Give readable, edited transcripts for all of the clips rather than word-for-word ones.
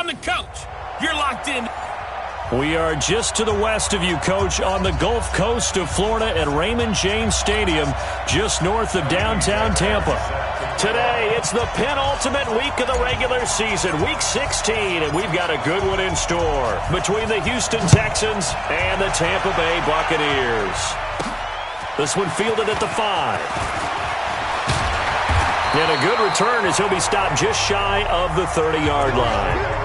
I'm the coach. You're locked in. We are just to the west of you, Coach, on the Gulf Coast of Florida at Raymond James Stadium, just north of downtown Tampa. Today, it's the penultimate week of the regular season, Week 16, and we've got a good one in store between the Houston Texans and the Tampa Bay Buccaneers. This one fielded at the 5. And a good return as he'll be stopped just shy of the 30-yard line.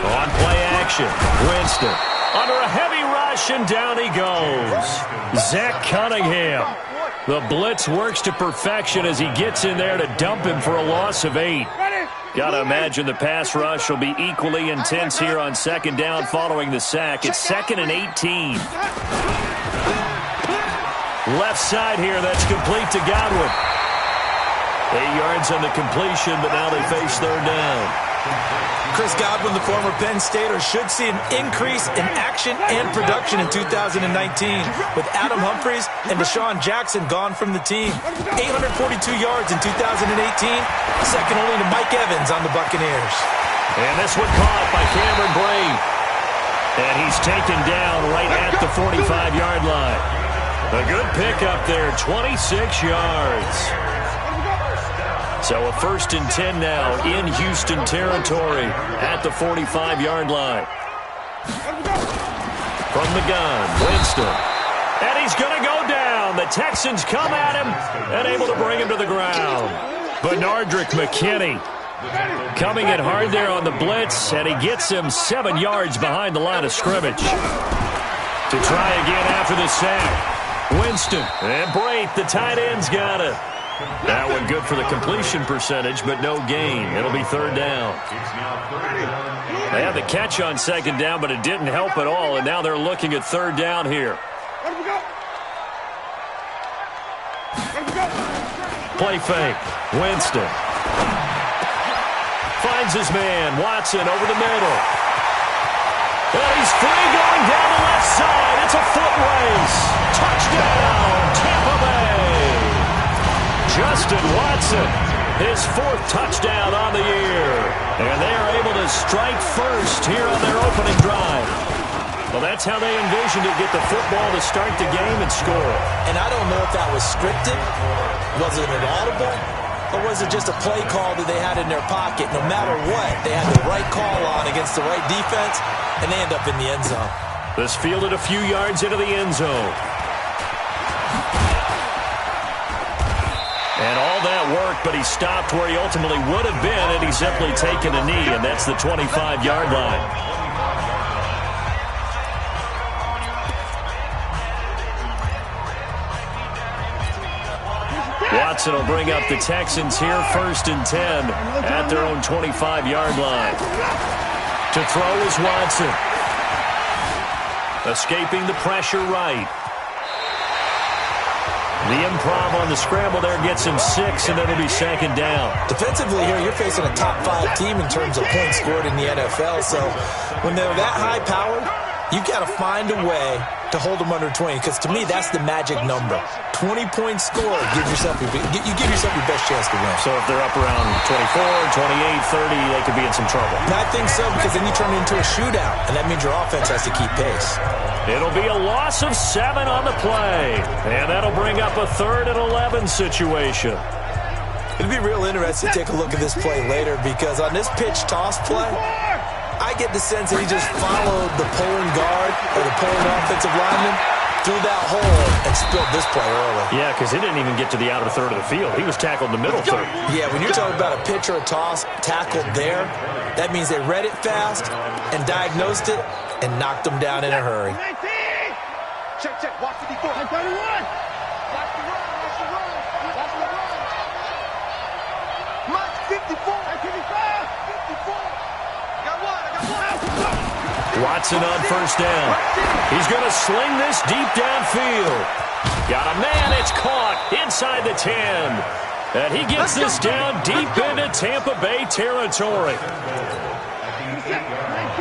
On play action, Winston under a heavy rush, and down he goes. Zach Cunningham. The blitz works to perfection as he gets in there to dump him for a loss of 8. Got to imagine the pass rush will be equally intense here on second down following the sack. It's 2nd and 18. Left side here, that's complete to Godwin. 8 yards on the completion, but now they face third down. Chris Godwin, the former Penn Stater, should see an increase in action and production in 2019 with Adam Humphries and Deshaun Jackson gone from the team. 842 yards in 2018, second only to Mike Evans on the Buccaneers. And this one caught by Cameron Brate. And he's taken down right at the 45-yard line. A good pickup there, 26 yards. So a 1st and 10 now in Houston territory at the 45-yard line. From the gun, Winston. And he's going to go down. The Texans come at him and able to bring him to the ground. Benardrick McKinney coming in hard there on the blitz, and he gets him 7 yards behind the line of scrimmage. To try again after the sack. Winston and Brate, the tight end's got it. That one good for the completion percentage, but no gain. It'll be third down. They had the catch on second down, but it didn't help at all, and now they're looking at third down here. Play fake. Winston finds his man. Watson over the middle. And he's free going down the left side. It's a foot race. Touchdown, Tampa Bay. Justin Watson, his 4th touchdown on the year. And they are able to strike first here on their opening drive. Well, that's how they envisioned it, get the football to start the game and score. And I don't know if that was scripted. Was it an audible? Or was it just a play call that they had in their pocket? No matter what, they had the right call on against the right defense, and they end up in the end zone. This fielded a few yards into the end zone. And all that worked, but he stopped where he ultimately would have been, and he's simply taken a knee, and that's the 25-yard line. Watson will bring up the Texans here, 1st and 10 at their own 25-yard line. To throw is Watson. Escaping the pressure right. The improv on the scramble there gets him 6, and then it'll be second down. Defensively here, you're facing a top-5 team in terms of points scored in the NFL, so when they're that high-powered, you've got to find a way to hold them under 20, because to me, that's the magic number. 20 points scored, you give yourself your best chance to win. So if they're up around 24, 28, 30, they could be in some trouble. And I think so, because then you turn it into a shootout, and that means your offense has to keep pace. It'll be a loss of 7 on the play, and that'll bring up a 3rd and 11 situation. It'll be real interesting to take a look at this play later, because on this pitch toss play, I get the sense that he just followed the pulling guard or the pulling offensive lineman through that hole and spilled this play early. Yeah, because he didn't even get to the outer third of the field. He was tackled in the middle third. Yeah, when you're talking about a pitch or a toss tackled there, that means they read it fast and diagnosed it and knocked them down in a hurry. Check, watch 54. 31. Watch the run, watch the run. Watch the run. Mark 54. 55. 54. I got one. Watson on first down. He's going to sling this deep downfield. Got a man. It's caught inside the 10. And he gets this down deep into Tampa Bay territory.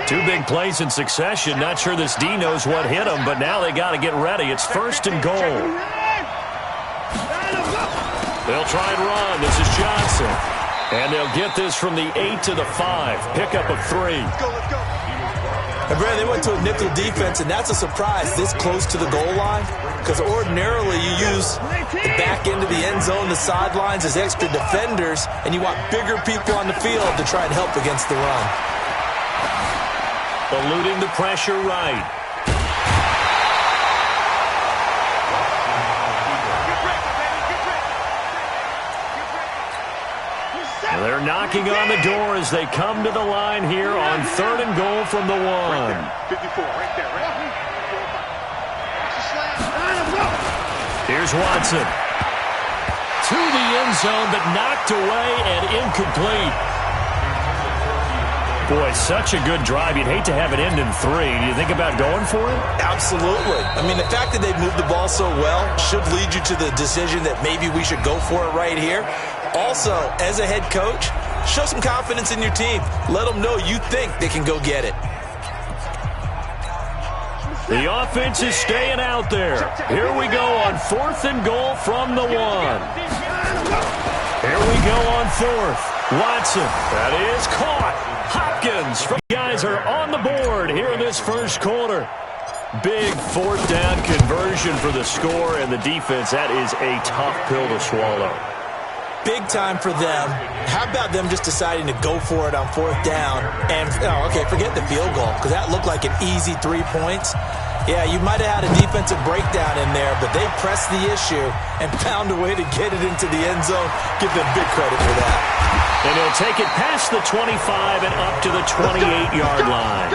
Two big plays in succession. Not sure this D knows what hit him, but now they got to get ready. It's first and goal. They'll try and run. This is Johnson. And they'll get this from the 8 to the 5. Pickup of 3. Let's go. And Brad, they went to a nickel defense, and that's a surprise this close to the goal line, because ordinarily you use the back end of the end zone, the sidelines as extra defenders, and you want bigger people on the field to try and help against the run. Eluding the pressure right. They're knocking on the door as they come to the line here on 3rd and goal from the 1. 54, right there, Here's Watson. To the end zone, but knocked away and incomplete. Boy, such a good drive. You'd hate to have it end in 3. Do you think about going for it? Absolutely. I mean, the fact that they've moved the ball so well should lead you to the decision that maybe we should go for it right here. Also, as a head coach, show some confidence in your team. Let them know you think they can go get it. The offense is staying out there. Here we go on 4th and goal from the 1. Here we go on 4th. Watson. That is caught. Hopkins. Guys are on the board here in this first quarter. Big 4th down conversion for the score, and the defense, that is a tough pill to swallow. Big time for them. How about them just deciding to go for it on 4th down? And, forget the field goal, because that looked like an easy 3 points. Yeah, you might have had a defensive breakdown in there, but they pressed the issue and found a way to get it into the end zone. Give them big credit for that. And he'll take it past the 25 and up to the 28-yard line.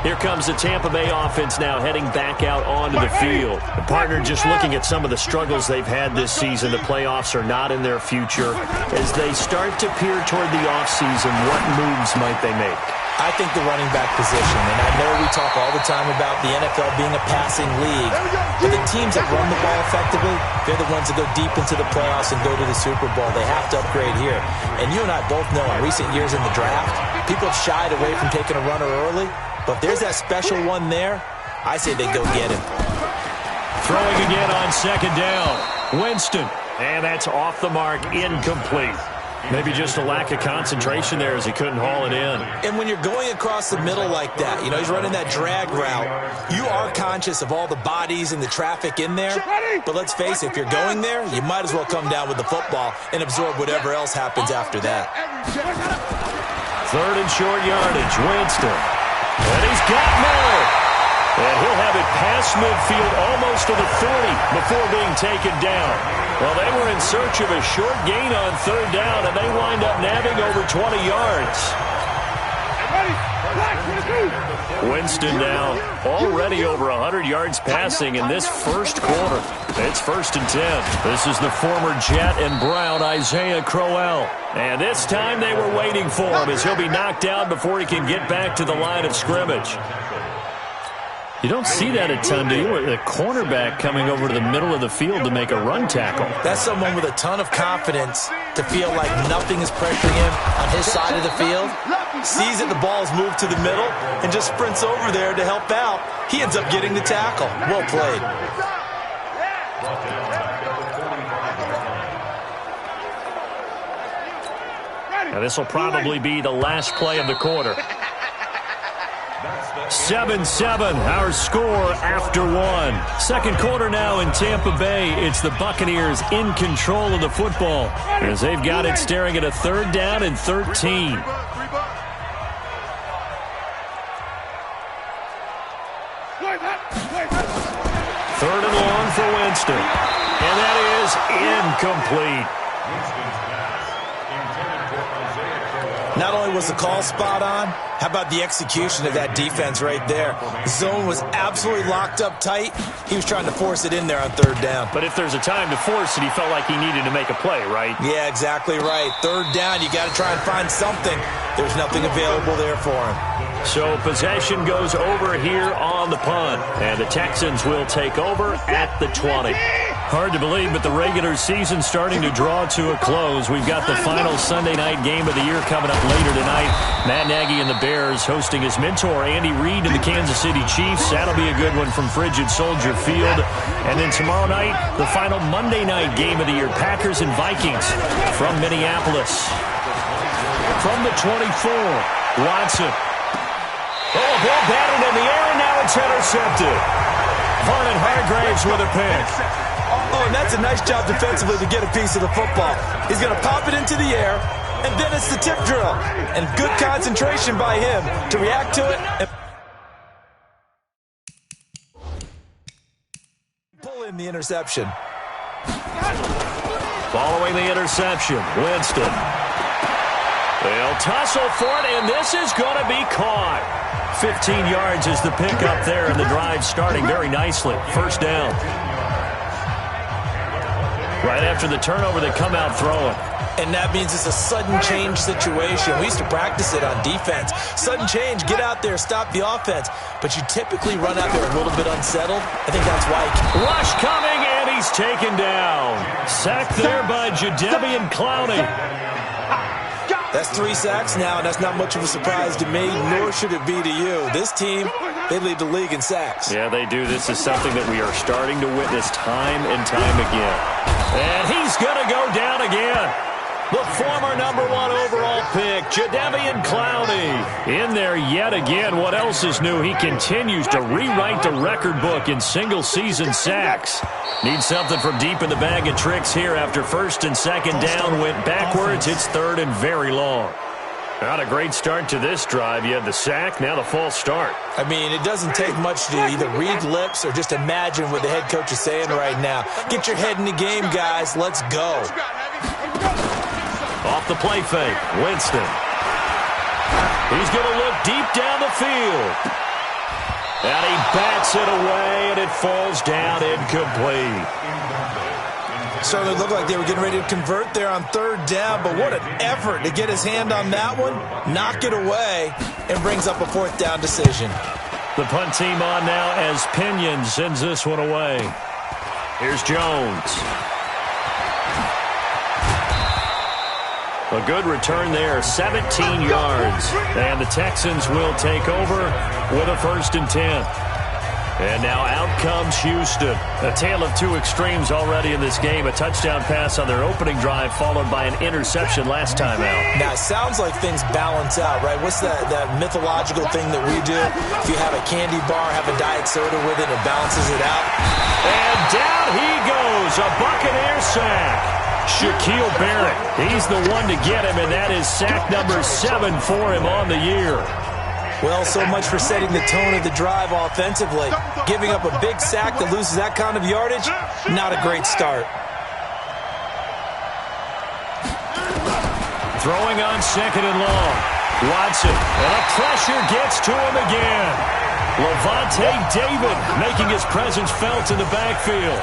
Here comes the Tampa Bay offense now heading back out onto the field. The partner just looking at some of the struggles they've had this season. The playoffs are not in their future. As they start to peer toward the offseason, what moves might they make? I think the running back position, and I know we talk all the time about the NFL being a passing league, but the teams that run the ball effectively, they're the ones that go deep into the playoffs and go to the Super Bowl. They have to upgrade here. And you and I both know in recent years in the draft, people have shied away from taking a runner early, but if there's that special one there, I say they go get him. Throwing again on 2nd down. Winston, and that's off the mark, incomplete. Maybe just a lack of concentration there as he couldn't haul it in. And when you're going across the middle like that, he's running that drag route, you are conscious of all the bodies and the traffic in there. But let's face it, if you're going there, you might as well come down with the football and absorb whatever else happens after that. 3rd and short yardage, Winston. And he's got more. And he'll have it past midfield almost to the 30 before being taken down. Well, they were in search of a short gain on 3rd down, and they wind up nabbing over 20 yards. Winston now already over 100 yards passing in this first quarter. It's 1st and 10. This is the former Jet and Brown, Isaiah Crowell. And this time they were waiting for him as he'll be knocked down before he can get back to the line of scrimmage. You don't see that a ton, do you? The cornerback coming over to the middle of the field to make a run tackle. That's someone with a ton of confidence to feel like nothing is pressuring him on his side of the field. Sees that the ball's moved to the middle and just sprints over there to help out. He ends up getting the tackle. Well played. Now this will probably be the last play of the quarter. 7-7, our score after 1. 2nd quarter now in Tampa Bay. It's the Buccaneers in control of the football as they've got it staring at a 3rd down and 13. 3rd and long for Winston. And that is incomplete. Now Not only was the call spot on, how about the execution of that defense right there? The zone was absolutely locked up tight. He was trying to force it in there on third down. But if there's a time to force it, he felt like he needed to make a play, right? Yeah, exactly right. Third down, you got to try and find something. There's nothing available there for him. So possession goes over here on the punt, and the Texans will take over at the 20. Hard to believe, but the regular season's starting to draw to a close. We've got the final Sunday night game of the year coming up later tonight. Matt Nagy and the Bears hosting his mentor, Andy Reid, and the Kansas City Chiefs. That'll be a good one from Frigid Soldier Field. And then tomorrow night, the final Monday night game of the year, Packers and Vikings from Minneapolis. From the 24, Watson. Oh, ball batted in the air, and now it's intercepted. Vernon Hargreaves with a pick. Oh, and that's a nice job defensively to get a piece of the football. He's going to pop it into the air, and then it's the tip drill. And good concentration by him to react to it and pull in the interception. Following the interception, Winston. They'll tussle for it, and this is going to be caught. 15 yards is the pickup there, and the drive starting very nicely. First down. Right after the turnover, they come out throwing. And that means it's a sudden change situation. We used to practice it on defense. Sudden change, get out there, stop the offense. But you typically run out there a little bit unsettled. I think that's why. Rush coming, and he's taken down. Sacked there by Jadeveon Clowney. That's 3 sacks now, and that's not much of a surprise to me, nor should it be to you. This team, they lead the league in sacks. Yeah, they do. This is something that we are starting to witness time and time again. And he's going to go down again. The former #1 overall pick, Jadeveon Clowney, in there yet again. What else is new? He continues to rewrite the record book in single-season sacks. Needs something from deep in the bag of tricks here after first and second down went backwards. It's third and very long. Not a great start to this drive. You had the sack, now the false start. I mean, it doesn't take much to either read lips or just imagine what the head coach is saying right now. Get your head in the game, guys. Let's go. Off the play fake, Winston. He's going to look deep down the field. And he bats it away, and it falls down incomplete. Certainly looked like they were getting ready to convert there on third down, but what an effort to get his hand on that one, knock it away, and brings up a fourth down decision. The punt team on now as Pinion sends this one away. Here's Jones. A good return there, 17 yards. And the Texans will take over with a 1st and 10. And now out comes Houston. A tale of two extremes already in this game. A touchdown pass on their opening drive followed by an interception last time out. Now, it sounds like things balance out, right? What's that mythological thing that we do? If you have a candy bar, have a diet soda with it, it balances it out. And down he goes. A Buccaneer sack. Shaquille Barrett, he's the one to get him, and that is sack number 7 for him on the year. Well, so much for setting the tone of the drive offensively. Giving up a big sack that loses that kind of yardage, not a great start. Throwing on 2nd and long. Watson, and a pressure gets to him again. Levante David making his presence felt in the backfield.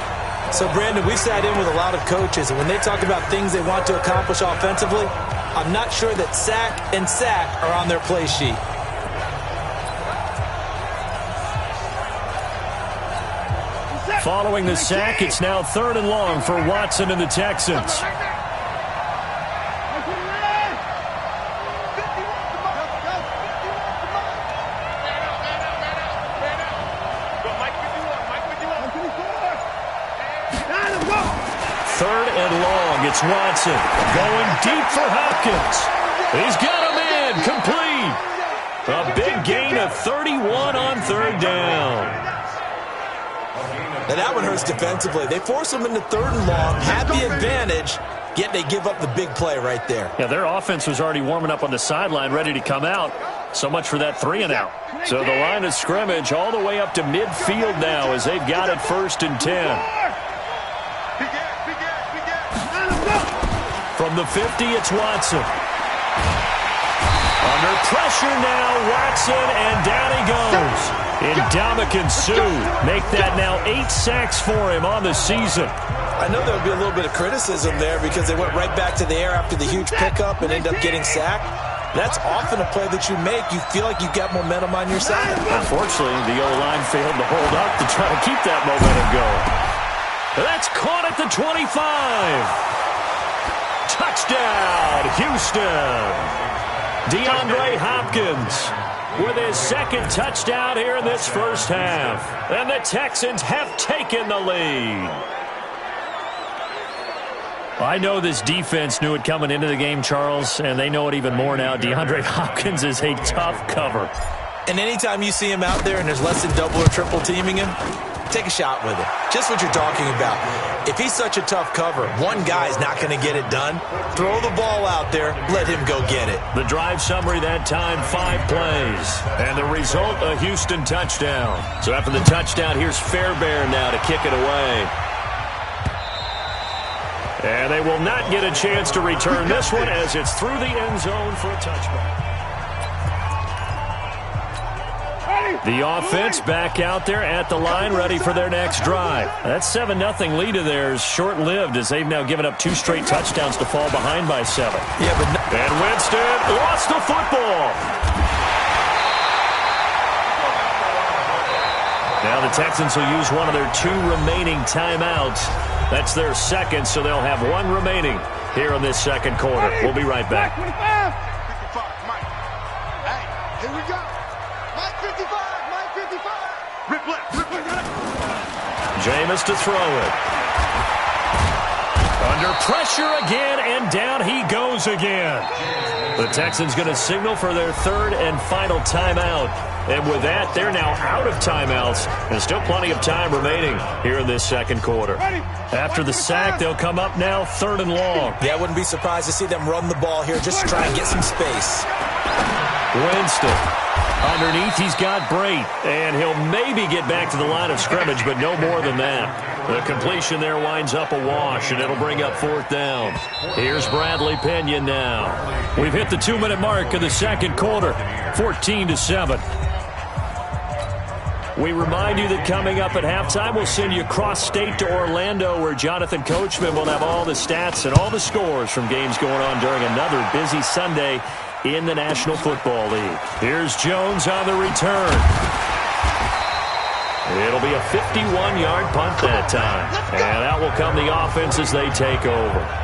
So, Brandon, we sat in with a lot of coaches, and when they talk about things they want to accomplish offensively, I'm not sure that sack and sack are on their play sheet. Following the sack, it's now 3rd and long for Watson and the Texans. It's Watson going deep for Hopkins. He's got him in, complete. A big gain of 31 on 3rd down. Now that one hurts defensively. They force him into 3rd and long, have the advantage, yet they give up the big play right there. Yeah, their offense was already warming up on the sideline, ready to come out. So much for that 3 and out. So the line of scrimmage all the way up to midfield now as they've got it 1st and 10. From the 50, it's Watson. Under pressure now, Watson, and down he goes. Ndamukong Suh make that now 8 sacks for him on the season. I know there'll be a little bit of criticism there because they went right back to the air after the huge pickup and end up getting sacked. That's often a play that you make. You feel like you've got momentum on your side. Unfortunately, the O-line failed to hold up to try to keep that momentum going. That's caught at the 25. Touchdown, Houston. DeAndre Hopkins with his second touchdown here in this first half. And the Texans have taken the lead. I know this defense knew it coming into the game, Charles, and they know it even more now. DeAndre Hopkins is a tough cover. And anytime you see him out there and there's less than double or triple teaming him, take a shot with him. Just what you're talking about. If he's such a tough cover, one guy's not going to get it done. Throw the ball out there. Let him go get it. The drive summary that time, 5 plays. And the result, a Houston touchdown. So after the touchdown, here's Fairbairn now to kick it away. And they will not get a chance to return this one as it's through the end zone for a touchback. The offense back out there at the line, ready for their next drive. That 7-0 lead of theirs short-lived as they've now given up 2 straight touchdowns to fall behind by 7. Yeah, but and Winston lost the football. Now the Texans will use one of their 2 remaining timeouts. That's their second, so they'll have 1 remaining here in this second quarter. We'll be right back. 55, Mike. Hey, here we go. Mike 55, Mike 55. Rip left. Jameis to throw it. Under pressure again, and down he goes again. The Texans going to signal for their 3rd and final timeout. And with that, they're now out of timeouts. And still plenty of time remaining here in this second quarter. After the sack, they'll come up now 3rd and long. Yeah, I wouldn't be surprised to see them run the ball here just to try and get some space. Winston. Underneath, he's got Brait. And he'll maybe get back to the line of scrimmage, but no more than that. The completion there winds up a wash, and it'll bring up 4th down. Here's Bradley Pinion now. We've hit the 2-minute mark of the second quarter, 14-7. We remind you that coming up at halftime, we'll send you cross-state to Orlando, where Jonathan Coachman will have all the stats and all the scores from games going on during another busy Sunday in the National Football League. Here's Jones on the return. It'll be a 51-yard punt that time. And out will come the offense as they take over.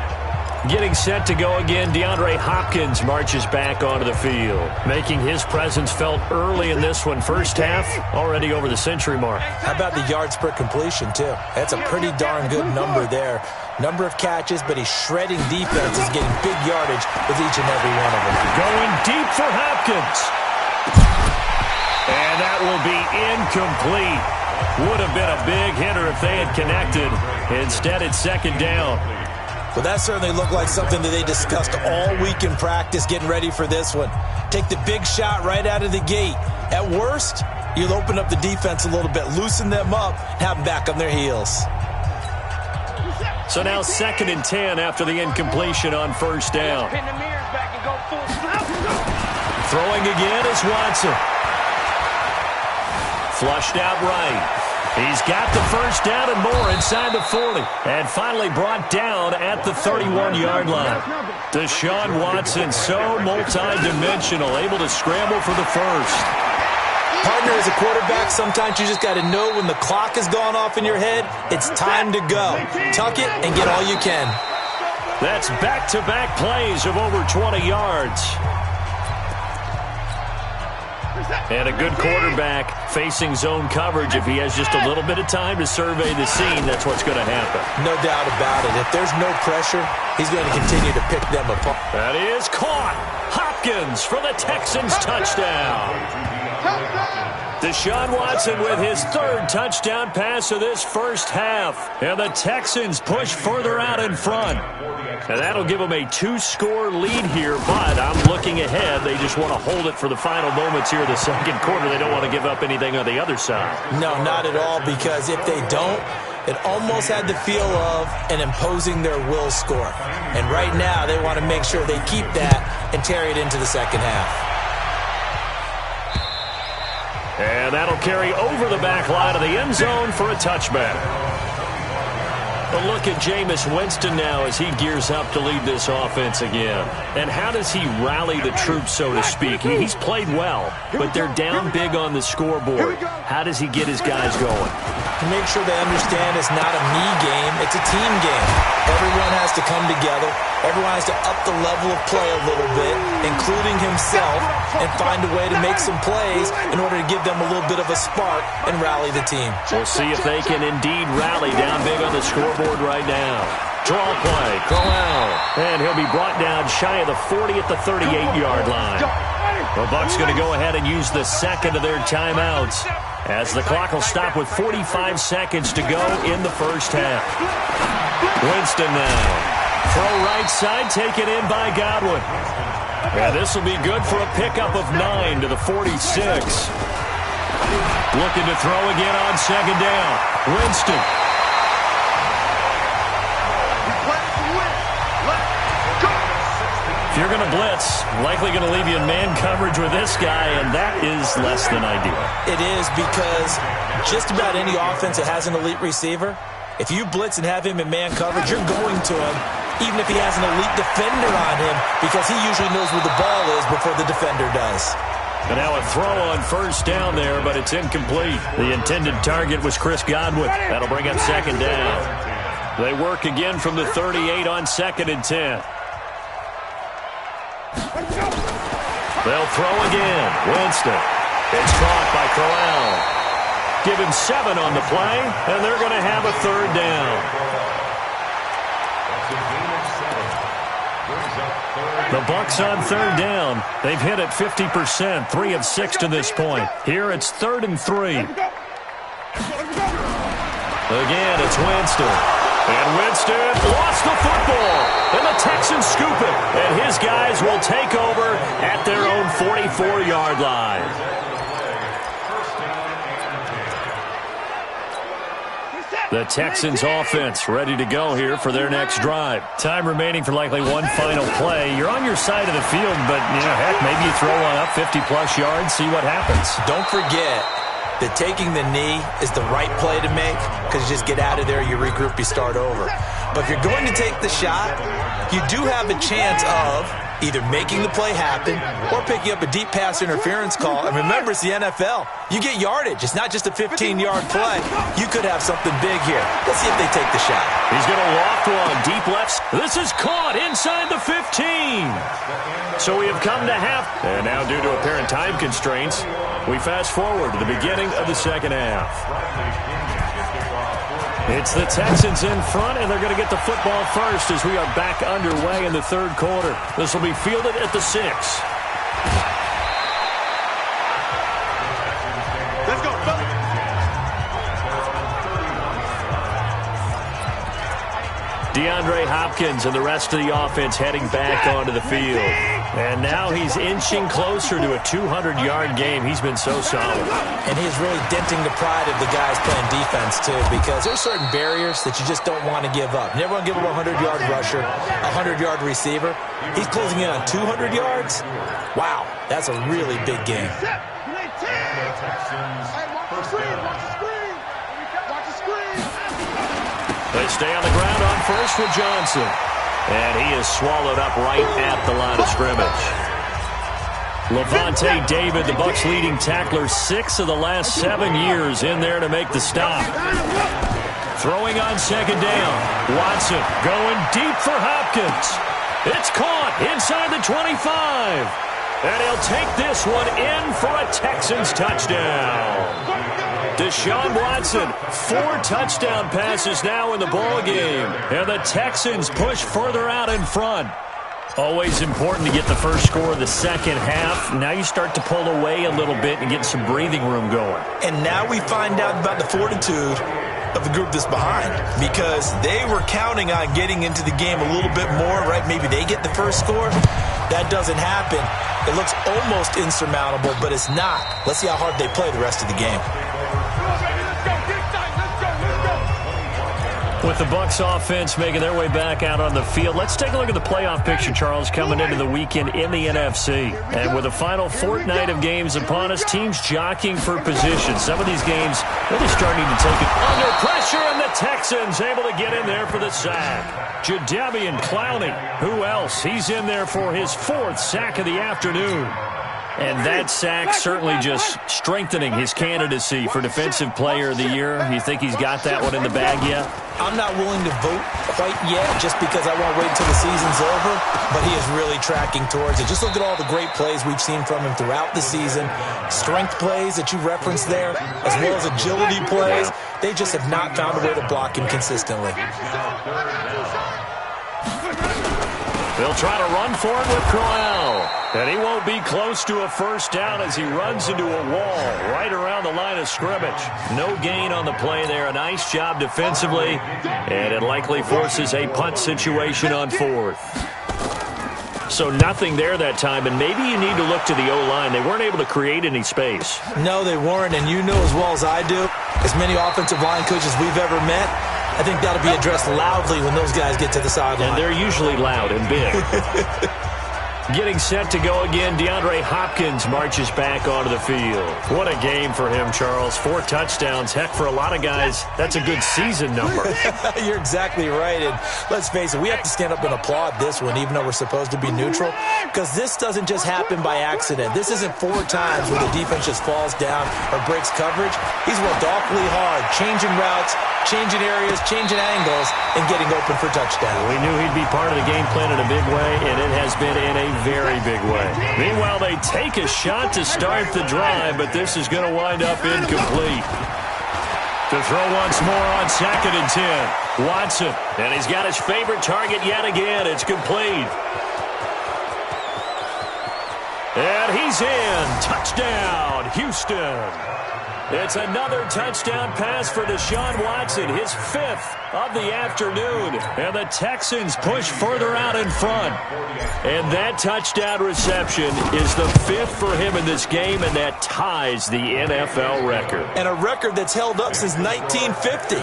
Getting set to go again, DeAndre Hopkins marches back onto the field, making his presence felt early in this one. First half, already over the century mark. How about the yards per completion, too? That's a pretty darn good number there. Number of catches, but he's shredding defenses, getting big yardage with each and every one of them. Going deep for Hopkins. And that will be incomplete. Would have been a big hitter if they had connected. Instead, it's 2nd down. Well, that certainly looked like something that they discussed all week in practice, getting ready for this one. Take the big shot right out of the gate. At worst, you'll open up the defense a little bit, loosen them up, have them back on their heels. So now 2nd and 10 after the incompletion on 1st down. Throwing again is Watson. Flushed out right. He's got the 1st down and more inside the 40. And finally brought down at the 31-yard line. Deshaun Watson, so multi-dimensional, able to scramble for the 1st. Partner, as a quarterback, sometimes you just got to know when the clock has gone off in your head, it's time to go. Tuck it and get all you can. That's back-to-back plays of over 20 yards. And a good quarterback facing zone coverage. If he has just a little bit of time to survey the scene, that's what's going to happen. No doubt about it. If there's no pressure, he's going to continue to pick them apart. That is caught. Hopkins for the Texans touchdown. Deshaun Watson with his 3rd touchdown pass of this first half. And the Texans push further out in front. And that'll give them a 2-score lead here, but I'm looking ahead. They just want to hold it for the final moments here of the second quarter. They don't want to give up anything on the other side. No, not at all, because if they don't, it almost had the feel of an imposing their will score. And right now, they want to make sure they keep that and carry it into the second half. And that'll carry over the back line of the end zone for a touchback. A look at Jameis Winston now as he gears up to lead this offense again. And how does he rally the troops, so to speak? He's played well, but they're down big on the scoreboard. How does he get his guys going? To make sure they understand it's not a me game, it's a team game. Everyone has to come together. Everyone has to up the level of play a little bit, including himself, and find a way to make some plays in order to give them a little bit of a spark and rally the team. We'll see if they can indeed rally down big on the scoreboard right now. Draw play, Crowell. And he'll be brought down shy of the 40 at the 38-yard line. The Bucs going to go ahead and use the second of their timeouts, as the clock will stop with 45 seconds to go in the first half. Winston now. Throw right side, taken in by Godwin. And this will be good for a pickup of 9 to the 46. Looking to throw again on second down. Winston. If you're going to blitz, likely going to leave you in man coverage with this guy, and that is less than ideal. It is, because just about any offense that has an elite receiver, if you blitz and have him in man coverage, you're going to him, even if he has an elite defender on him, because he usually knows where the ball is before the defender does. And now a throw on first down there, but it's incomplete. The intended target was Chris Godwin. That'll bring up second down. They work again from the 38 on 2nd and 10. They'll throw again. Winston. It's caught by Crowell. Give him 7 on the play, and they're going to have a third down. The Bucs on third down. They've hit it 50%, 3 of 6 to this point. Here it's 3rd and 3. Again, it's Winston. And Winston lost the football. And the Texans scoop it. And his guys will take over at their own 44-yard line. The Texans offense ready to go here for their next drive. Time remaining for likely one final play. You're on your side of the field, but, heck, maybe you throw one up 50-plus yards, see what happens. Don't forget that taking the knee is the right play to make, because you just get out of there, you regroup, you start over. But if you're going to take the shot, you do have a chance of either making the play happen or picking up a deep pass interference call. And remember, it's the NFL. You get yardage. It's not just a 15-yard play. You could have something big here. Let's see if they take the shot. He's going to loft one deep left. This is caught inside the 15. So we have come to half. And now, due to apparent time constraints, we fast forward to the beginning of the second half. It's the Texans in front, and they're going to get the football first as we are back underway in the third quarter. This will be fielded at the 6. Let's go, fellas. DeAndre Hopkins and the rest of the offense heading back onto the field. And now he's inching closer to a 200-yard game. He's been so solid. And he's really denting the pride of the guys playing defense, too, because there's certain barriers that you just don't want to give up. Never want to give up a 100-yard rusher, a 100-yard receiver. He's closing in on 200 yards. Wow, that's a really big game. They stay on the ground on first with Johnson. And he is swallowed up right at the line of scrimmage. Levante David, the Bucs' leading tackler, 6 of the last 7 years in there to make the stop. Throwing on second down. Watson going deep for Hopkins. It's caught inside the 25. And he'll take this one in for a Texans touchdown. Deshaun Watson, 4 touchdown passes now in the ballgame. And the Texans push further out in front. Always important to get the first score of the second half. Now you start to pull away a little bit and get some breathing room going. And now we find out about the fortitude of the group that's behind, because they were counting on getting into the game a little bit more, right? Maybe they get the first score. That doesn't happen. It looks almost insurmountable, but it's not. Let's see how hard they play the rest of the game. With the Bucs offense making their way back out on the field, let's take a look at the playoff picture, Charles, coming into the weekend in the NFC. And with the final fortnight of games upon us, teams jockeying for position. Some of these games really starting to take it under pressure, and the Texans able to get in there for the sack. Jadeveon Clowney, who else? He's in there for his 4th sack of the afternoon. And that sack certainly just strengthening his candidacy for Defensive Player of the Year. You think he's got that one in the bag yet? I'm not willing to vote quite yet just because I won't wait until the season's over, but he is really tracking towards it. Just look at all the great plays we've seen from him throughout the season. Strength plays that you referenced there, as well as agility plays. They just have not found a way to block him consistently. They'll try to run for it with Crowell. And he won't be close to a first down as he runs into a wall right around the line of scrimmage. No gain on the play there. A nice job defensively. And it likely forces a punt situation on 4th. So nothing there that time, and maybe you need to look to the O-line. They weren't able to create any space. No, they weren't, and you know as well as I do, as many offensive line coaches we've ever met, I think that'll be addressed loudly when those guys get to the sideline. And they're usually loud and big. Getting set to go again, DeAndre Hopkins marches back onto the field. What a game for him, Charles. 4 touchdowns. Heck, for a lot of guys, that's a good season number. You're exactly right. And let's face it, we have to stand up and applaud this one, even though we're supposed to be neutral, because this doesn't just happen by accident. This isn't 4 times where the defense just falls down or breaks coverage. He's worked awfully hard, changing routes, changing areas, changing angles, and getting open for touchdown. We knew he'd be part of the game plan in a big way, and it has been in a very big way. Meanwhile, they take a shot to start the drive, but this is going to wind up incomplete. To throw once more on 2nd and 10. Watson, and he's got his favorite target yet again. It's complete. And he's in. Touchdown, Houston. It's another touchdown pass for Deshaun Watson, his 5th of the afternoon. And the Texans push further out in front. And that touchdown reception is the 5th for him in this game, and that ties the NFL record. And a record that's held up since 1950.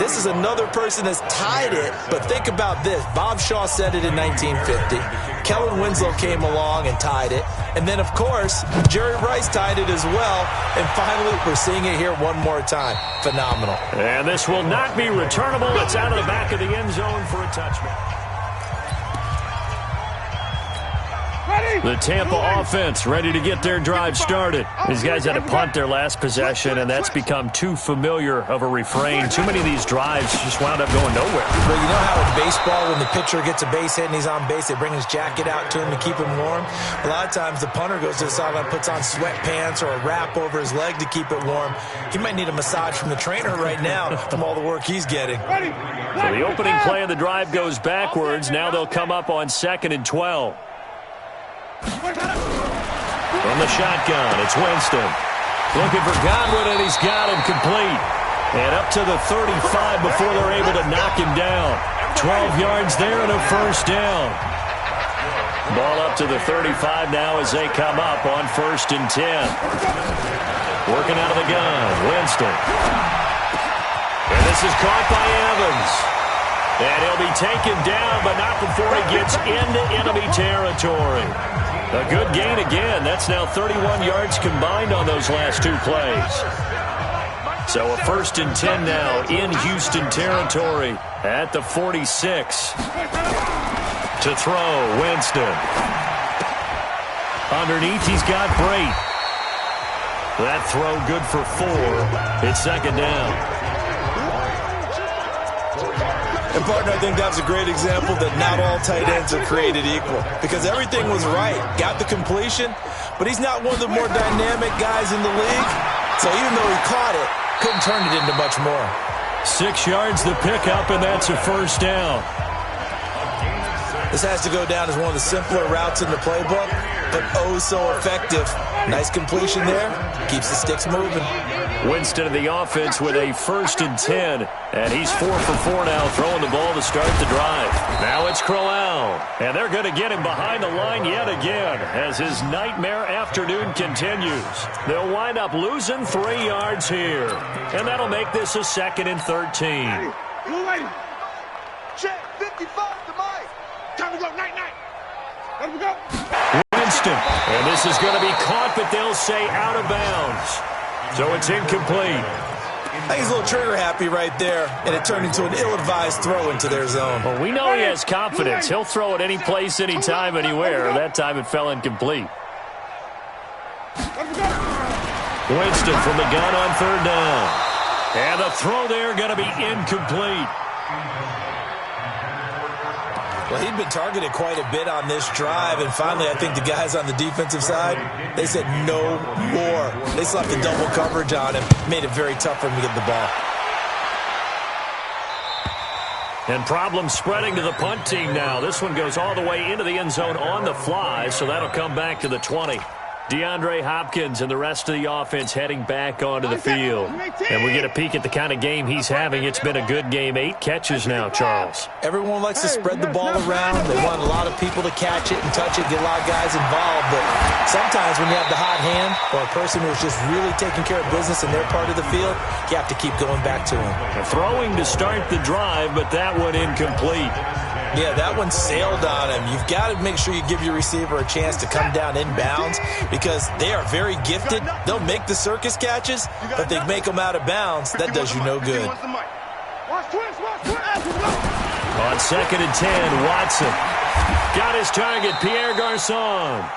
This is another person that's tied it, but think about this. Bob Shaw said it in 1950. Kellen Winslow came along and tied it. And then, of course, Jerry Rice tied it as well. And finally, we're seeing it here one more time. Phenomenal. And this will not be returnable. It's out of the back of the end zone for a touchback. The Tampa offense ready to get their drive started. These guys had to punt their last possession, and that's become too familiar of a refrain. Too many of these drives just wound up going nowhere. Well, you know how in baseball, when the pitcher gets a base hit and he's on base, they bring his jacket out to him to keep him warm? A lot of times the punter goes to the sideline, puts on sweatpants or a wrap over his leg to keep it warm. He might need a massage from the trainer right now from all the work he's getting. So the opening play of the drive goes backwards. Now they'll come up on 2nd and 12. From the shotgun, it's Winston. Looking for Godwin, and he's got him complete. And up to the 35 before they're able to knock him down. 12 yards there and a first down. Ball up to the 35 now as they come up on 1st and 10. Working out of the gun, Winston. And this is caught by Evans. And he'll be taken down, but not before he gets into enemy territory. A good gain again. That's now 31 yards combined on those last 2 plays. So a 1st and 10 now in Houston territory at the 46. To throw, Winston. Underneath, he's got Brait. That throw good for 4. It's 2nd down. And, partner, I think that was a great example that not all tight ends are created equal, because everything was right. Got the completion, but he's not one of the more dynamic guys in the league. So even though he caught it, couldn't turn it into much more. 6 yards the pickup, and that's a first down. This has to go down as one of the simpler routes in the playbook, but oh so effective. Nice completion there. Keeps the sticks moving. Winston of the offense with a 1st and 10. And he's 4 for 4 now, throwing the ball to start the drive. Now it's Crowell. And they're going to get him behind the line yet again as his nightmare afternoon continues. They'll wind up losing 3 yards here. And that'll make this a 2nd and 13. Blue lady. Check, 55 to Mike. Time to go, night-night. Let him go. Winston. And this is going to be caught, but they'll say out of bounds. So it's incomplete. I think he's a little trigger happy right there, and it turned into an ill-advised throw into their zone. Well, we know he has confidence. He'll throw it any place, anytime, anywhere. That time it fell incomplete. Winston from the gun on third down. And the throw there going to be incomplete. Well, he'd been targeted quite a bit on this drive, and finally I think the guys on the defensive side, they said no more. They slapped the double coverage on him, made it very tough for him to get the ball. And problems spreading to the punt team now. This one goes all the way into the end zone on the fly, so that'll come back to the 20. DeAndre Hopkins and the rest of the offense heading back onto the field. And we get a peek at the kind of game he's having. It's been a good game. 8 catches now, Charles. Everyone likes to spread the ball around. They want a lot of people to catch it and touch it, get a lot of guys involved. But sometimes when you have the hot hand or a person who's just really taking care of business in their part of the field, you have to keep going back to him. Throwing to start the drive, but that one incomplete. Yeah, that one sailed on him. You've got to make sure you give your receiver a chance to come down inbounds because they are very gifted. They'll make the circus catches, but they make them out of bounds. That does you no good. On 2nd and 10, Watson got his target, Pierre Garçon.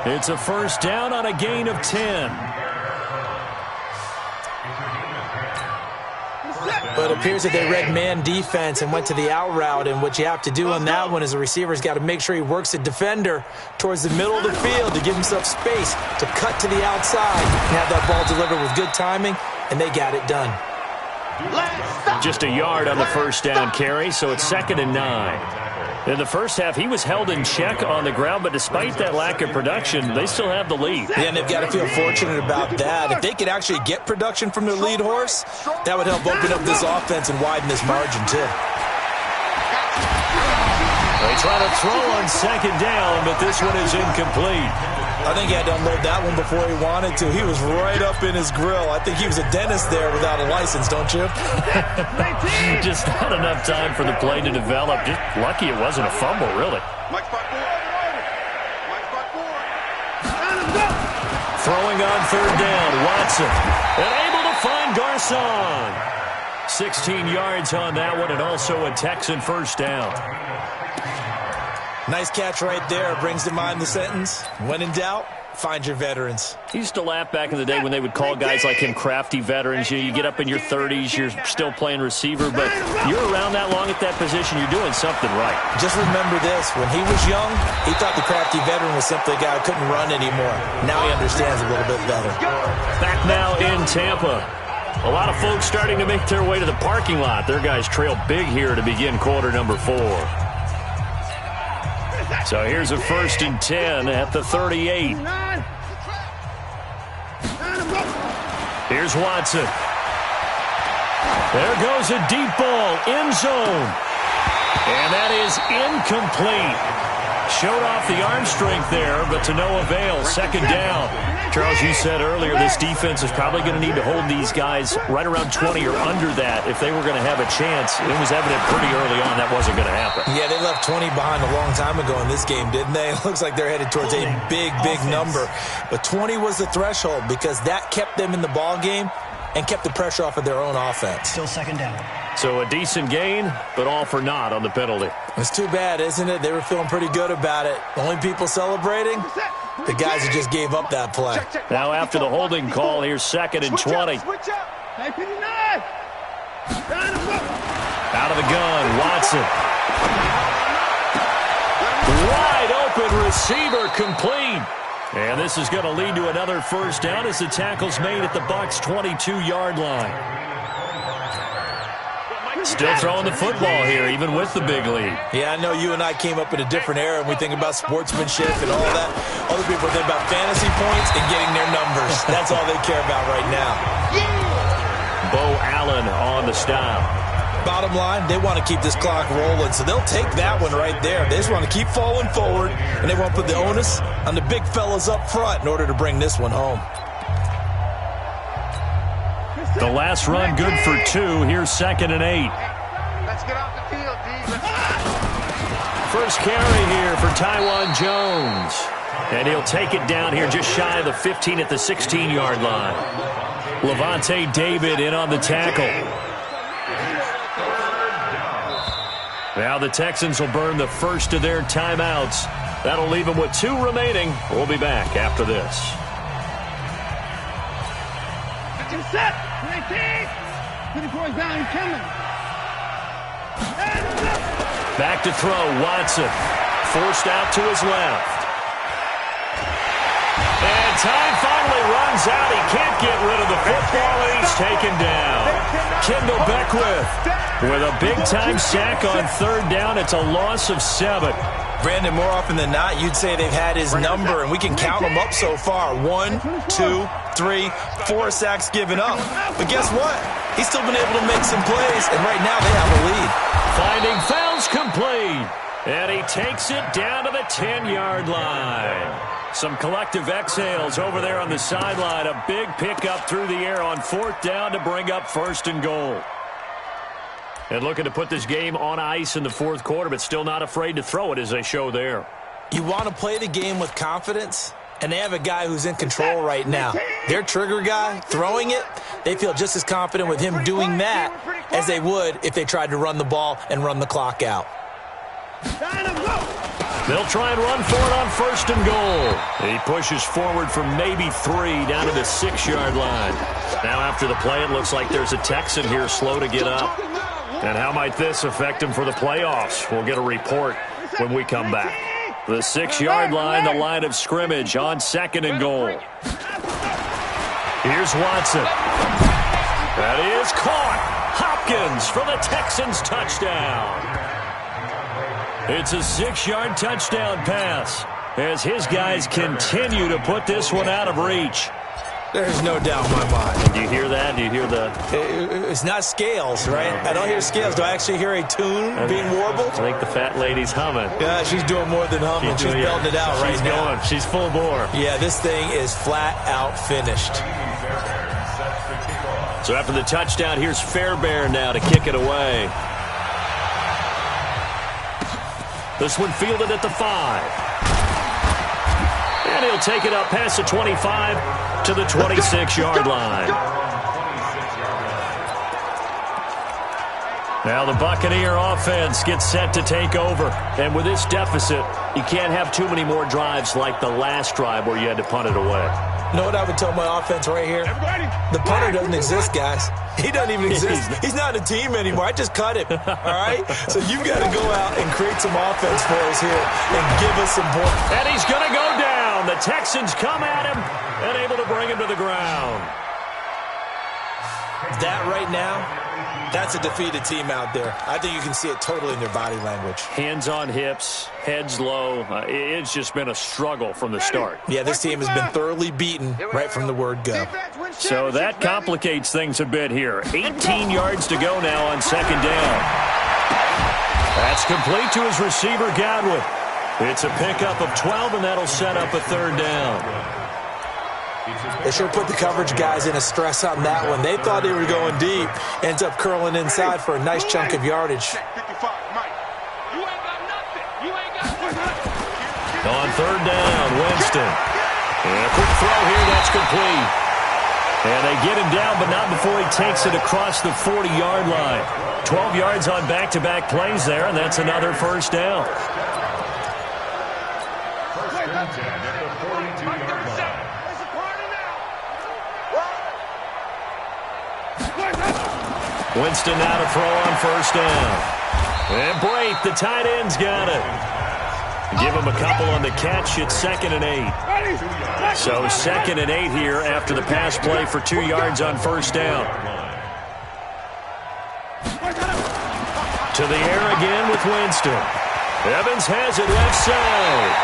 It's a first down on a gain of 10. But it appears that they read man defense and went to the out route, and what you have to do on that one is the receiver's got to make sure he works the defender towards the middle of the field to give himself space to cut to the outside and have that ball delivered with good timing, and they got it done. Just a yard on the first down carry, so it's 2nd and 9. In the first half, he was held in check on the ground, but despite that lack of production, they still have the lead. Yeah, and they've got to feel fortunate about that. If they could actually get production from their lead horse, that would help open up this offense and widen this margin, too. They try to throw on 2nd down, but this one is incomplete. I think he had to unload that one before he wanted to. He was right up in his grill. I think he was a dentist there without a license, don't you? Just not enough time for the play to develop. Just lucky it wasn't a fumble, really. Throwing on 3rd down, Watson. And able to find Garçon. 16 yards on that one, and also a Texan first down. Nice catch right there. Brings to mind the sentence, when in doubt, find your veterans. He used to laugh back in the day when they would call guys like him crafty veterans. You get up in your 30s, you're still playing receiver, but you're around that long at that position, you're doing something right. Just remember this, when he was young, he thought the crafty veteran was simply a guy who couldn't run anymore. Now he understands a little bit better. Back now in Tampa. A lot of folks starting to make their way to the parking lot. Their guys trail big here to begin quarter number 4. So here's a 1st and 10 at the 38. Here's Watson. There goes a deep ball, end zone. And that is incomplete. Showed off the arm strength there, but to no avail. 2nd down. Charles, you said earlier this defense is probably going to need to hold these guys right around 20 or under that if they were going to have a chance. It was evident pretty early on that wasn't going to happen. Yeah, they left 20 behind a long time ago in this game, didn't they? It looks like they're headed towards a big number. But 20 was the threshold because that kept them in the ball game and kept the pressure off of their own offense. Still 2nd down. So a decent gain, but all for naught on the penalty. It's too bad, isn't it? They were feeling pretty good about it. The only people celebrating, the guys who just gave up that play. Now after the holding call, here's 2nd and 20. Out of the gun, Watson. Wide open receiver, complete. And this is going to lead to another first down as the tackle's made at the Bucs' 22-yard line. Still throwing the football here, even with the big lead. Yeah, I know you and I came up in a different era, and we think about sportsmanship and all that. Other people think about fantasy points and getting their numbers. That's all they care about right now. Bo Allen on the stop. Bottom line, they want to keep this clock rolling, so they'll take that one right there. They just want to keep falling forward, and they want to put the onus on the big fellas up front in order to bring this one home. The last run good for 2. Here's 2nd and 8. Let's get off the field, D. First carry here for Taiwan Jones. And he'll take it down here just shy of the 15 at the 16-yard line. Levante David in on the tackle. Now the Texans will burn the first of their timeouts. That'll leave them with 2 remaining. We'll be back after this. Set. 24 down, coming. Back to throw, Watson. Forced out to his left. And time finally runs out. He can't get rid of the football, and he's taken down. Kendall Beckwith with a big-time sack on 3rd down. It's a loss of 7. Brandon, more often than not, you'd say they've had his number, and we can count them up so far. 1, 2, 3, 4 sacks given up. But guess what? He's still been able to make some plays, and right now they have a lead. Finding fouls complete. And he takes it down to the 10-yard line. Some collective exhales over there on the sideline. A big pickup through the air on 4th down to bring up 1st and goal. And looking to put this game on ice in the 4th quarter, but still not afraid to throw it as they show there. You want to play the game with confidence, and they have a guy who's in control right now. Their trigger guy, throwing it, they feel just as confident with him doing that as they would if they tried to run the ball and run the clock out. They'll try and run for it on 1st and goal. He pushes forward for maybe 3 down to the 6-yard line. Now after the play, it looks like there's a Texan here slow to get up. And how might this affect him for the playoffs? We'll get a report when we come back. The 6-yard line, the line of scrimmage on 2nd and goal. Here's Watson. That is caught. Hopkins for the Texans touchdown. It's a 6-yard touchdown pass as his guys continue to put this one out of reach. There's no doubt in my mind. Do you hear that? Do you hear the... It's not scales, right? I don't hear scales. Do I actually hear a tune being warbled? I think the fat lady's humming. Yeah, she's doing more than humming. She's belting it out right now. She's full bore. Yeah, this thing is flat out finished. So after the touchdown, here's Fairbairn now to kick it away. This one fielded at the 5. And he'll take it up past the 25 to the 26-yard line. Now the Buccaneer offense gets set to take over. And with this deficit, you can't have too many more drives like the last drive where you had to punt it away. You know what I would tell my offense right here? The punter doesn't exist, guys. He doesn't even exist. He's not a team anymore. I just cut him, all right? So you've got to go out and create some offense for us here and give us some points. And he's going to go down. The Texans come at him and able to bring him to the ground. That right now, that's a defeated team out there. I think you can see it totally in their body language. Hands on hips, heads low. It's just been a struggle from the start. Yeah, this team has been thoroughly beaten right from the word go. So that complicates things a bit here. 18 yards to go now on 2nd down. That's complete to his receiver, Godwin. It's a pickup of 12, and that'll set up a 3rd down. They sure put the coverage guys in a stress on that one. They thought they were going deep. Ends up curling inside for a nice chunk of yardage. On 3rd down, Winston. And a quick throw here, that's complete. And they get him down, but not before he takes it across the 40-yard line. 12 yards on back-to-back plays there, and that's another 1st down. Winston now to throw on 1st down. And Brake, the tight end's got it. Give him a couple on the catch. It's 2nd and 8. So 2nd and 8 here after the pass play for 2 yards on 1st down. To the air again with Winston. Evans has it left side.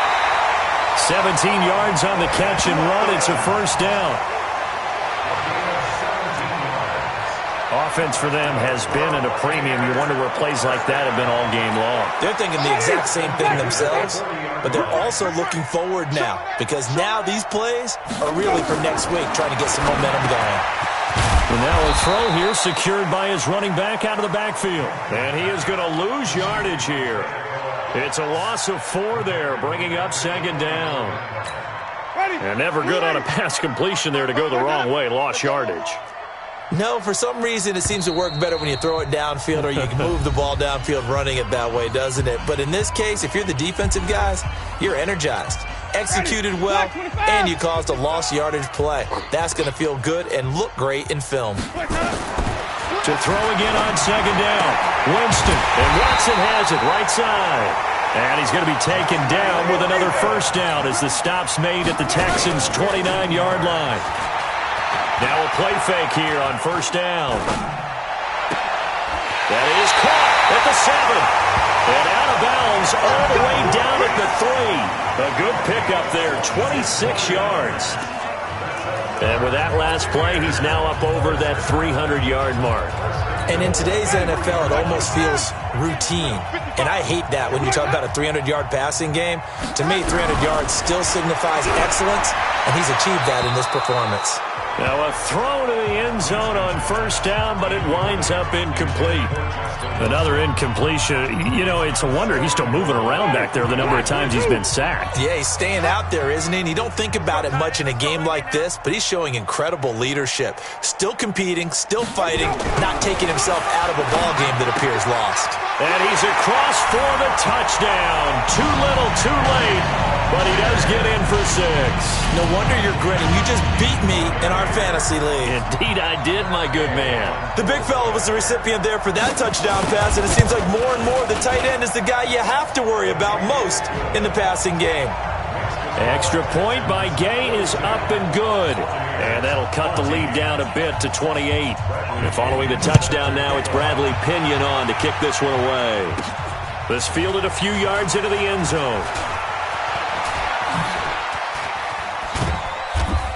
17 yards on the catch and run. It's a 1st down. Offense for them has been at a premium. You wonder where plays like that have been all game long. They're thinking the exact same thing themselves, but they're also looking forward now because now these plays are really for next week, trying to get some momentum going. And now a throw here secured by his running back out of the backfield. And he is going to lose yardage here. It's a loss of 4 there, bringing up second down. And never good on a pass completion there to go the wrong way. Lost yardage. No, for some reason it seems to work better when you throw it downfield or you can move the ball downfield running it that way, doesn't it? But in this case, if you're the defensive guys, you're energized, executed well, and you caused a lost yardage play. That's going to feel good and look great in film. To throw again on second down. Winston, and Watson has it right side. And he's going to be taken down with another first down as the stop's made at the Texans' 29-yard line. Now a play fake here on first down. That is caught at the 7. And out of bounds all the way down at the 3. A good pickup there, 26 yards. And with that last play, he's now up over that 300-yard mark. And in today's NFL, it almost feels routine. And I hate that when you talk about a 300-yard passing game. To me, 300 yards still signifies excellence, and he's achieved that in this performance. Now a throw to the end zone on first down, but it winds up incomplete. Another incompletion. You know, it's a wonder he's still moving around back there the number of times he's been sacked. Yeah, he's staying out there, isn't he? And you don't think about it much in a game like this, but he's showing incredible leadership. Still competing, still fighting, not taking himself out of a ball game that appears lost. And he's across for the touchdown. Too little, too late, but he does get in for 6. No wonder you're grinning. You just beat me in our fantasy league. Indeed I did, my good man. The big fella was the recipient there for that touchdown pass, and it seems like more and more the tight end is the guy you have to worry about most in the passing game. Extra point by Gay is up and good. And that'll cut the lead down a bit to 28. And following the touchdown now, it's Bradley Pinion on to kick this one away. This fielded a few yards into the end zone.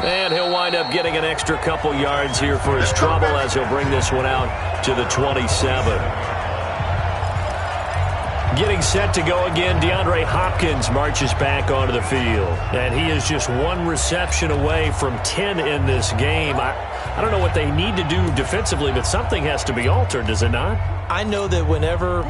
And he'll wind up getting an extra couple yards here for his trouble as he'll bring this one out to the 27. Getting set to go again, DeAndre Hopkins marches back onto the field. And he is just 1 reception away from 10 in this game. I don't know what they need to do defensively, but something has to be altered, does it not? I know that whenever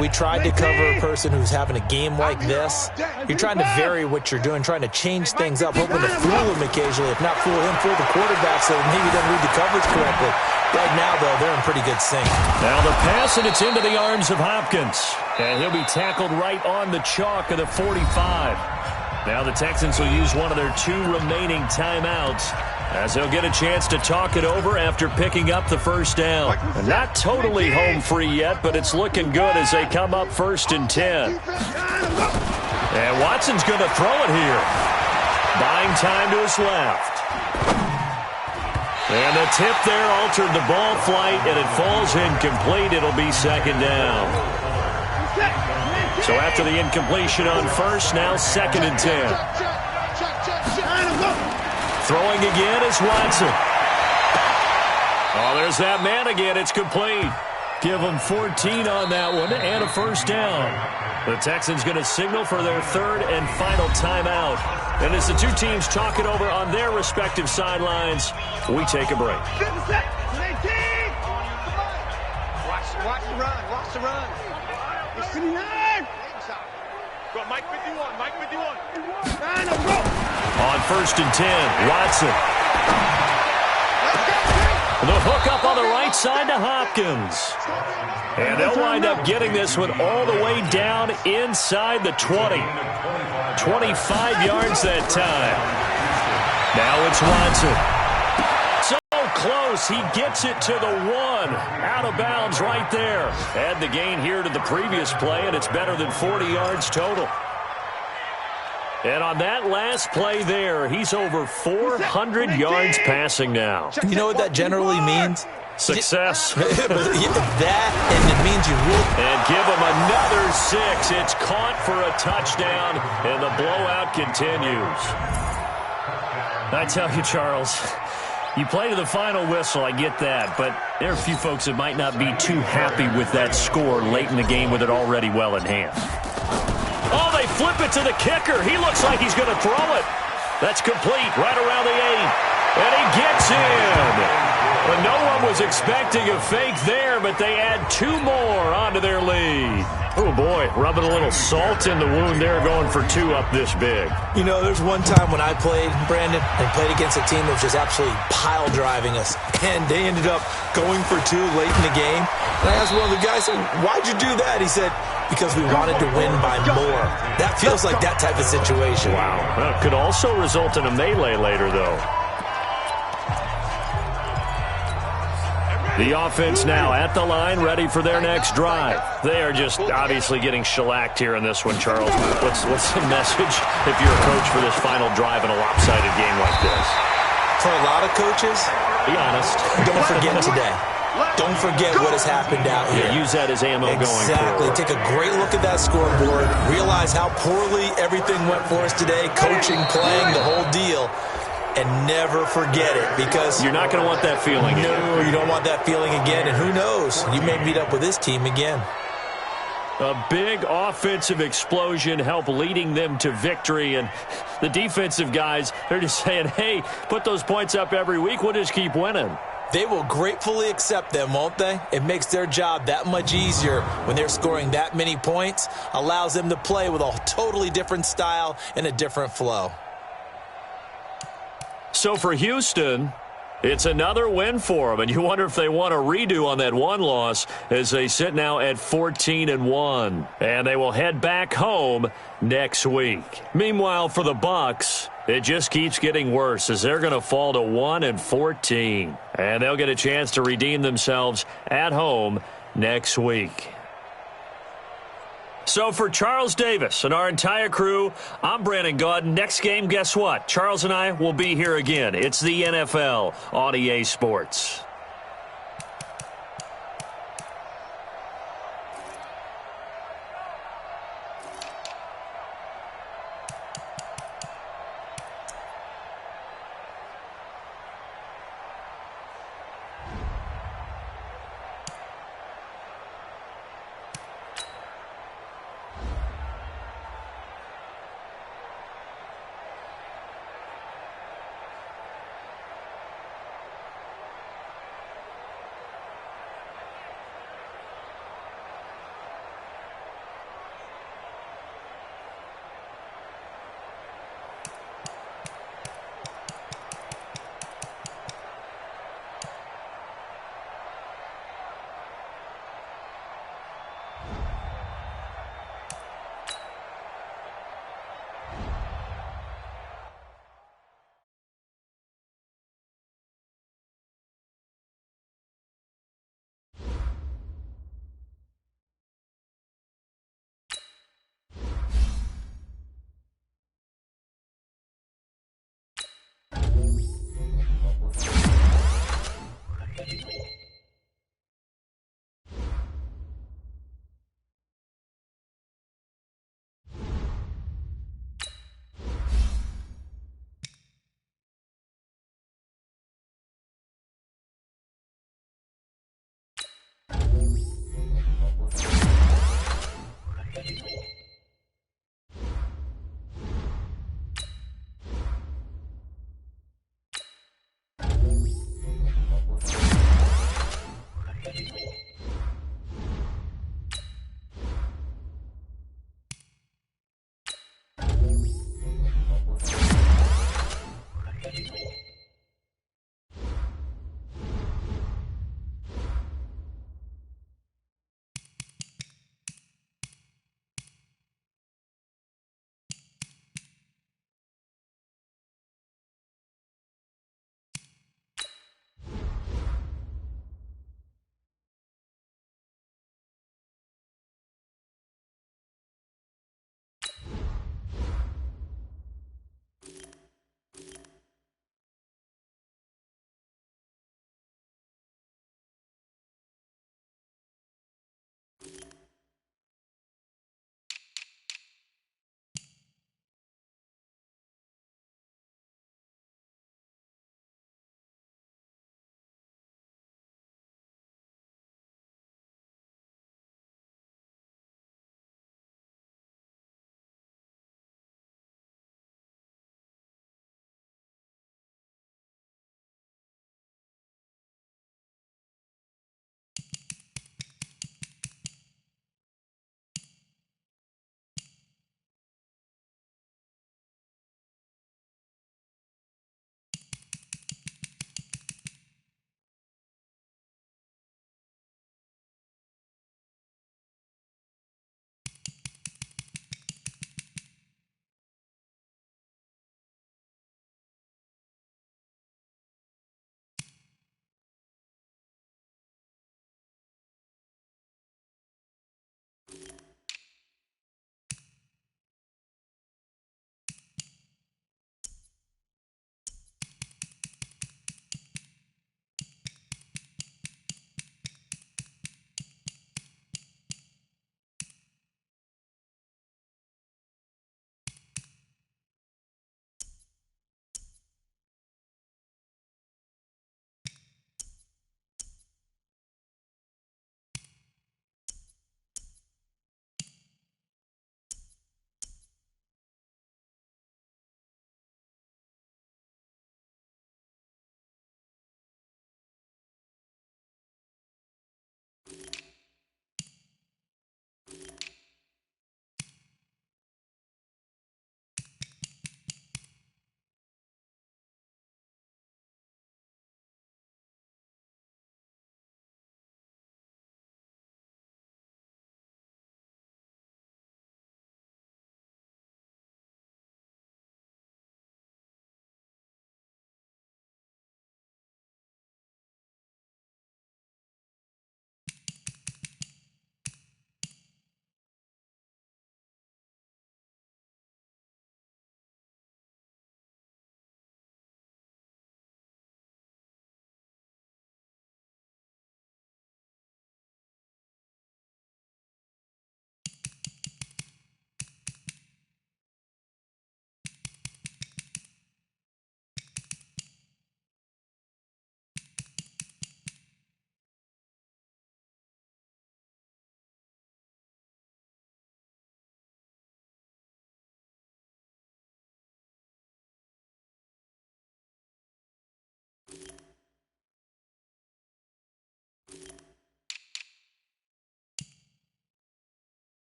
we tried to cover a person who's having a game like this, you're trying to vary what you're doing, trying to change things up, hoping to fool him occasionally. If not fool him, fool the quarterback so maybe he doesn't read the coverage correctly. Right now, though, they're in pretty good sync. Now the pass, and it's into the arms of Hopkins. And he'll be tackled right on the chalk of the 45. Now the Texans will use one of their 2 remaining timeouts as they'll get a chance to talk it over after picking up the first down. And not totally home free yet, but it's looking good as they come up 1st and 10. And Watson's going to throw it here. Buying time to his left. And the tip there altered the ball flight, and it falls incomplete. It'll be second down. So after the incompletion on first, now 2nd and 10. Throwing again is Watson. Oh, there's that man again. It's complete. Give them 14 on that one and a first down. The Texans going to signal for their 3rd and final timeout. And as the 2 teams talk it over on their respective sidelines, we take a break. Watch the run. Watch the run. Go, Mike 51. Mike 51. On 1st and 10, Watson. The hook up on the right side to Hopkins. And they'll wind up getting this one all the way down inside the 20. 25 yards that time. Now it's Watson. So close, he gets it to the 1. Out of bounds right there. Add the gain here to the previous play, and it's better than 40 yards total. And on that last play there, he's over 400 yards passing now. You know what that generally means? Success. That, and it means you really... And give him another 6. It's caught for a touchdown, and the blowout continues. I tell you, Charles, you play to the final whistle, I get that, but there are a few folks that might not be too happy with that score late in the game with it already well in hand. Oh, they flip it to the kicker. He looks like he's going to throw it. That's complete right around the 8. And he gets in. Well, no one was expecting a fake there, but they add 2 more onto their lead. Oh, boy, rubbing a little salt in the wound there, going for 2 up this big. You know, there's one time when I played, Brandon, and played against a team that was just absolutely pile driving us, and they ended up going for 2 late in the game. And I asked one of the guys, why'd you do that? He said, because we wanted to win by more. That feels like that type of situation. Wow. Well, could also result in a melee later, though. The offense now at the line, ready for their next drive. They are just obviously getting shellacked here in this one, Charles. What's the message if you're a coach for this final drive in a lopsided game like this? For a lot of coaches, be honest, don't forget today. Don't forget what has happened out here. Yeah, use that as ammo going forward. Exactly. Take a great look at that scoreboard. Realize how poorly everything went for us today. Coaching, playing, the whole deal. And never forget it, because you're not going to want that feeling again. No, you don't want that feeling again. And who knows? You may meet up with this team again. A big offensive explosion helped leading them to victory. And the defensive guys, they're just saying, hey, put those points up every week. We'll just keep winning. They will gratefully accept them, won't they? It makes their job that much easier when they're scoring that many points. Allows them to play with a totally different style and a different flow. So for Houston, it's another win for them, and you wonder if they want a redo on that one loss as they sit now at 14-1, and they will head back home next week. Meanwhile, for the Bucs, it just keeps getting worse as they're going to fall to 1-14, and they'll get a chance to redeem themselves at home next week. So for Charles Davis and our entire crew, I'm Brandon Gaudin. Next game, guess what? Charles and I will be here again. It's the NFL on EA Sports.